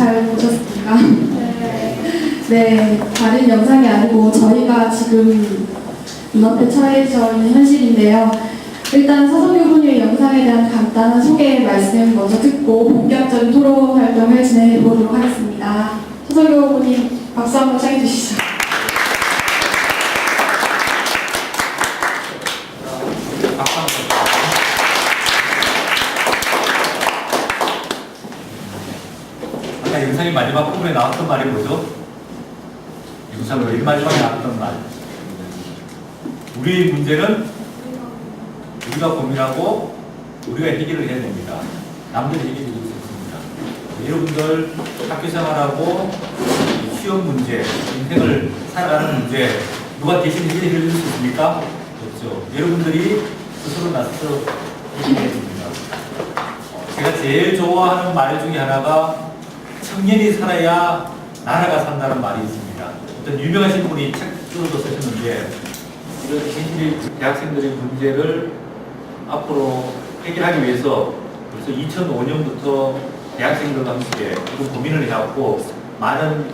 잘 보셨습니까? 네, 다른 영상이 아니고 저희가 지금 눈앞에 처해져 있는 현실인데요. 일단 서성교부님의 영상에 대한 간단한 소개 말씀 먼저 듣고 본격적인 토론 활동을 진행해 보도록 하겠습니다. 서성교부님 박수 한번 청해 주시죠. 아까 영상의 마지막 부분에 나왔던 말이 뭐죠? 영상으로 이 마지막에 나왔던 말. 우리의 문제는 우리가 고민하고 우리가 해결을 해야 됩니다. 남들이 해결해 줄 수 없습니다. 여러분들 학교 생활하고 취업 문제, 인생을 살아가는 문제 누가 대신 해결해 줄 수 있습니까? 없죠. 여러분들이 스스로 나서서 해결해야 됩니다. 제가 제일 좋아하는 말 중에 하나가 청년이 살아야 나라가 산다는 말이 있습니다. 어떤 유명하신 분이 책도 쓰셨는데 이런 현실의 대학생들의 문제를 앞으로 해결하기 위해서 벌써 2005년부터 대학생들과 함께 고민을 해왔고 많은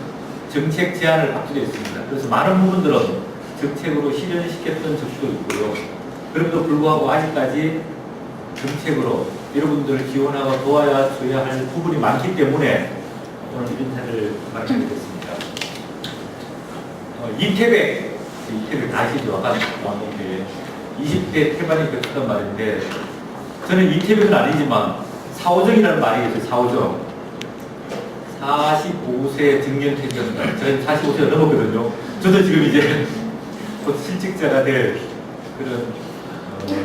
정책 제안을 받기도 했습니다. 그래서 많은 부분들은 정책으로 실현시켰던 적도 있고요. 그럼에도 불구하고 아직까지 정책으로 여러분들을 지원하고 도와줘야 할 부분이 많기 때문에 오늘 이런 자리를 마치게 됐습니다. 이태백 다 아시죠? 아까 나왔는데 20대 태반이 벽했던 말인데 저는 이태백은 아니지만 사오정이라는 말이 있어요. 사오정 45세 정년퇴직입니다. 저는 45세가 넘었거든요. 저도 지금 이제 곧 실직자가 될 그런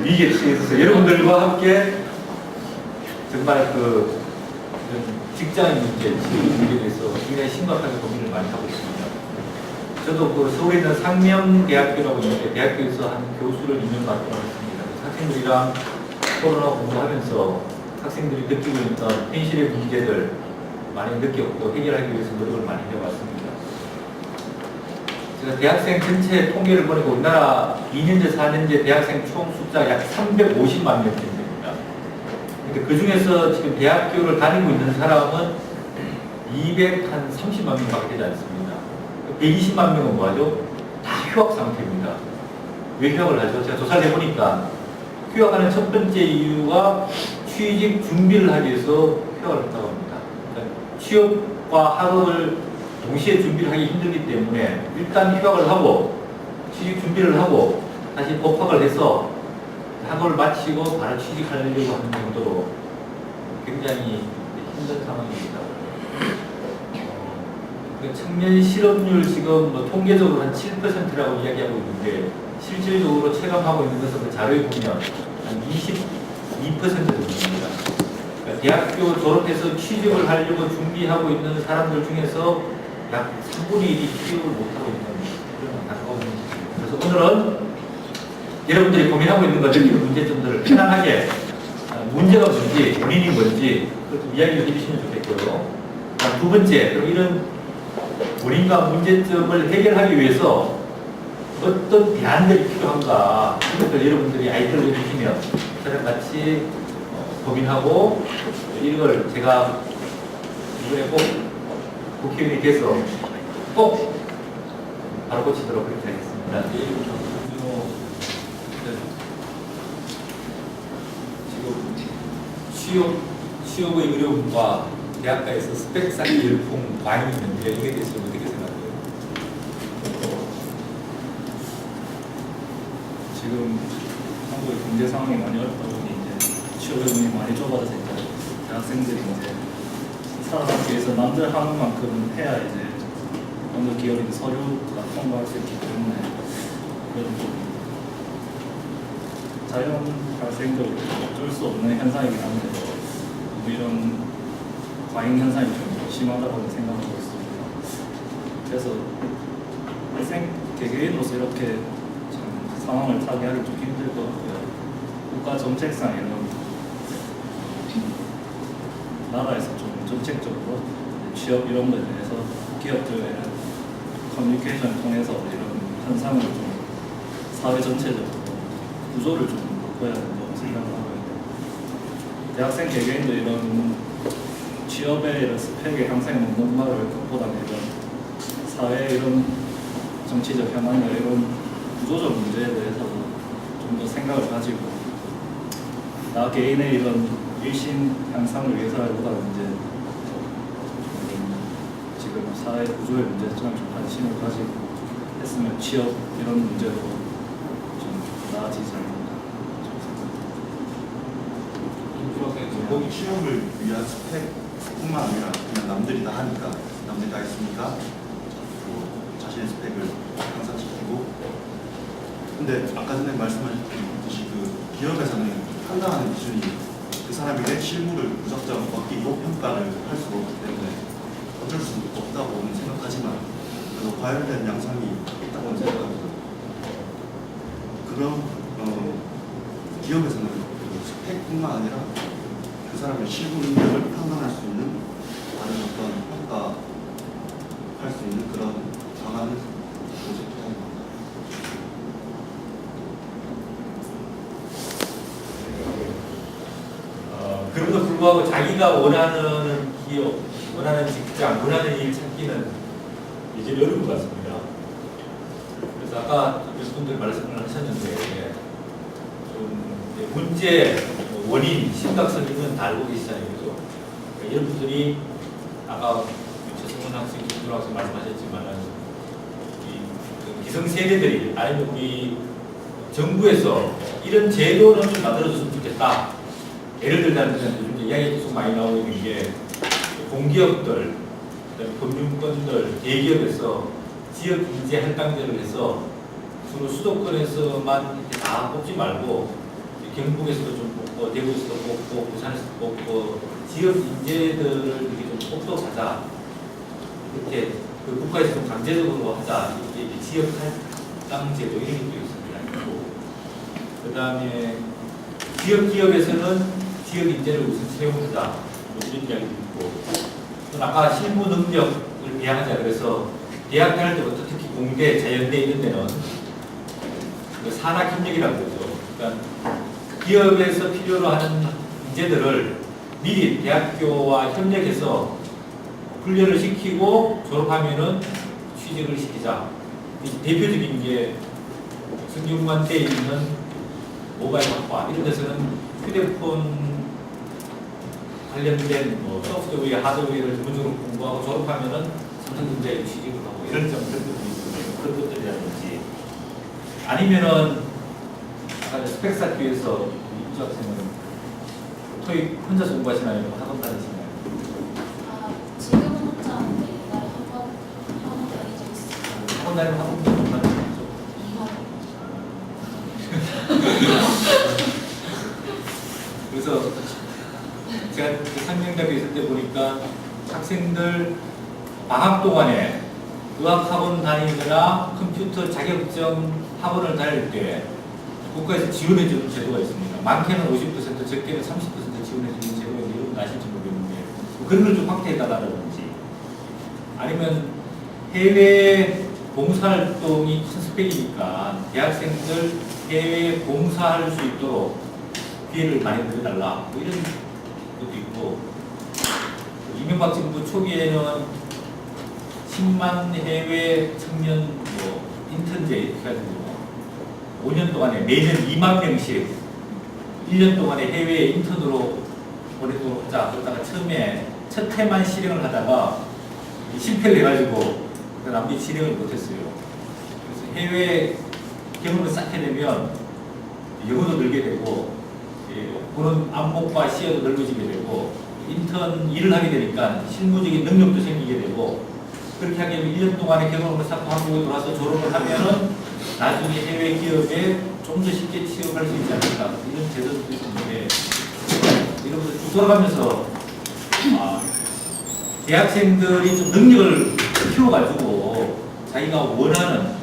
위기에 처해서 여러분들과 함께 정말 그 직장인 문제, 취업 문제에 대해서 굉장히 심각하게 고민을 많이 하고 있습니다. 저도 그 서울에 있는 상명대학교라고 있는데 대학교에서 한 교수를 2년 맡고 있습니다. 학생들이랑 토론하고 공부하면서 학생들이 느끼고 있는 현실의 문제들 많이 느꼈고 해결하기 위해서 노력을 많이 해왔습니다. 제가 대학생 전체 통계를 보니까 우리나라 2년제, 4년제 대학생 총 숫자 약 350만 명 됩니다. 그 중에서 지금 대학교를 다니고 있는 사람은 230만 명밖에 되지 않습니다. 120만 명은 뭐하죠? 다 휴학 상태입니다. 왜 휴학을 하죠? 제가 조사를 해보니까 휴학하는 첫 번째 이유가 취직 준비를 하기 위해서 휴학을 했다고 합니다. 그러니까 취업과 학업을 동시에 준비를 하기 힘들기 때문에 일단 휴학을 하고 취직 준비를 하고 다시 복학을 해서 학업을 마치고 바로 취직하려고 하는 정도로 굉장히 힘든 상황입니다. 청년 실업률 지금 뭐 통계적으로 한 7%라고 이야기하고 있는데 실질적으로 체감하고 있는 것은 그 자료에 보면 한 22% 정도입니다. 그러니까 대학교 졸업해서 취직을 하려고 준비하고 있는 사람들 중에서 약 3분의 1이 취업을 못하고 있는 그런 안타까운 문제입니다. 그래서 오늘은 여러분들이 고민하고 있는 것들, 이런 문제점들을 편안하게 문제가 뭔지, 원인이 뭔지 그것도 이야기를 해주시면 좋겠고요. 두 번째, 그럼 이런 원인과 문제점을 해결하기 위해서 어떤 대안들이 필요한가 이것을 여러분들이 아이디어를 해주시면 저랑 같이 고민하고 이걸 제가 이번에 꼭 국회의원이 돼서 꼭 바로 고치도록 그렇게 하겠습니다. 지금 취업의 어려움과 대학가에서 스펙 쌓기 열풍 많이 있는데 이에 대해서 어떻게 생각해요? 지금 한국의 경제 상황이 많이 어렵다 보니 이제 취업의 문이 많이 좁아져서 이제 대학생들이 이제 살아가기 위해서 남들 하는 만큼 해야 이제 어느 기업인 서류가 통과할 수 있기 때문에 그래도 좀 자연 발생적으로 어쩔 수 없는 현상이긴 한데 이런 과잉 현상이 좀 심하다고 생각하고 있습니다. 그래서 학생 개개인으로서 이렇게 참 상황을 타개하기 좀 힘들 것 같고요. 국가 정책상 이런 나라에서 좀 정책적으로 취업 이런 거에 대해서 기업들의 커뮤니케이션을 통해서 이런 현상을 좀 사회 전체적으로 구조를 좀 바꿔야 된다고 생각을 하고 있는데 대학생 개개인도 이런 취업의 이런 스펙에 향상에 먹는 말을 것보다는 이런 사회 이런 정치적 현안이나 이런 구조적 문제에 대해서 좀 더 생각을 가지고 나 개인의 이런 일신 향상을 위해서라기보다는 이제 지금 사회 구조의 문제에 좀 관심을 가지고 했으면 취업 이런 문제도 좀 나아지지 않을까 거기 취업을 위한 스펙뿐만 아니라 그냥 남들이 다 하니까 남들이 다 했으니까 뭐 자신의 스펙을 향상시키고 근데 아까 전에 말씀하셨듯이 그 기업에서는 판단하는 기준이 그 사람에게 실무를 무작정 맡기고 평가를 할 수가 없기 때문에 어쩔 수 없다고는 생각하지만 그래도 과열된 양상이 있다고는 생각합니다. 그럼 기업에서는 그 스펙뿐만 아니라 그 사람의 실무 능력을 판단할 수 있는 다른 어떤 평가할 수 있는 그런 방안을 모색합니다. 그럼에도 불구하고 자기가 원하는 기업, 원하는 직장, 원하는 일 찾기는 이제 어려운 것 같습니다. 그래서 아까 여러분들 말씀을 하셨는데 좀 문제, 원인, 심각성 있는 다 알고 계시잖아요. 그죠? 그러니까 이런 분들이 아까 최승원 학생, 김준호 학생 말씀하셨지만 그 기성세대들이 아니면 우리 정부에서 이런 제도를 좀 만들어줬으면 좋겠다. 예를 들자면 요즘 이야기 계속 많이 나오고 있는 게 공기업들, 금융권들, 대기업에서 지역 인재 할당제를 해서 주로 수도권에서만 다 뽑지 말고 경북에서도 좀 뽑고 대구에서도 뽑고 부산에서도 뽑고 지역 인재들을 이렇게 좀 뽑도록 하자. 이렇게 그 국가에서 좀 강제적으로 하자. 이게 지역 할당제도 이런 것도 있습니다. 그 다음에 지역 기업에서는 지역 인재를 우선 채용하자. 뭐 이런 이야기도 있고. 또 아까 실무 능력을 배양하자. 그래서 대학 다닐 때부터 특히 공대, 자연대 이런 데는 그 산학협력이라고 그러죠. 그러니까 기업에서 필요로 하는 인재들을 미리 대학교와 협력해서 훈련을 시키고 졸업하면은 취직을 시키자. 대표적인 게 성균관대에 있는 모바일 학과 이런 데서는 휴대폰 관련된 뭐 소프트웨어, 하드웨어를 전문적으로 공부하고 졸업하면은 삼성전자에 취직을 하고 이런 점들도 있거든요. 그런 것들이라든지 아니면은 아까 스펙사학교에서 이주 학생은 토익 혼자서 공부하시나요? 학원 다니시나요? 지금 혼자 하는데 옛날에 학원 다닌 적 있어요. 학원 다니면 학원 다니죠. 그래서 제가 상명대학교 있을 때 보니까 학생들 방학 동안에 의학학원 다니거나 컴퓨터 자격증 학원을 다닐 때 국가에서 지원해주는 제도가 있습니다. 많게는 50%, 적게는 30% 지원해주는 제도가 있는데 여러분 아실지 모르겠는데 뭐 그런 걸 좀 확대해달라든지 아니면 해외 봉사활동이 큰 스펙이니까 대학생들 해외 봉사할 수 있도록 기회를 많이 늘려달라 뭐 이런 것도 있고 이명박 정부 초기에는 10만 해외 청년 뭐 인턴제 이렇게 해가지고 5년 동안에 매년 2만 명씩 1년 동안에 해외 인턴으로 보내도록 하자. 그러다가 처음에 첫 해만 실행을 하다가 실패를 해가지고 남들이 실행을 못했어요. 그래서 해외 경험을 쌓게 되면 영어도 늘게 되고 보는 안목과 시야도 넓어지게 되고 인턴 일을 하게 되니까 실무적인 능력도 생기게 되고 그렇게 하게 되면 1년 동안의 경험을 쌓고 한국에 돌아서 졸업을 하면은 나중에 해외 기업에 좀 더 쉽게 취업할 수 있지 않을까 이런 제도도 있는데 이런 것을 쭉 돌아가면서 대학생들이 좀 능력을 키워가지고 자기가 원하는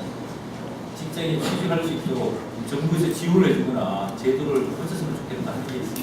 직장에 취직할 수 있도록 정부에서 지원을 해주거나 제도를 펼쳤으면 좋겠다 하는 게 있습니다.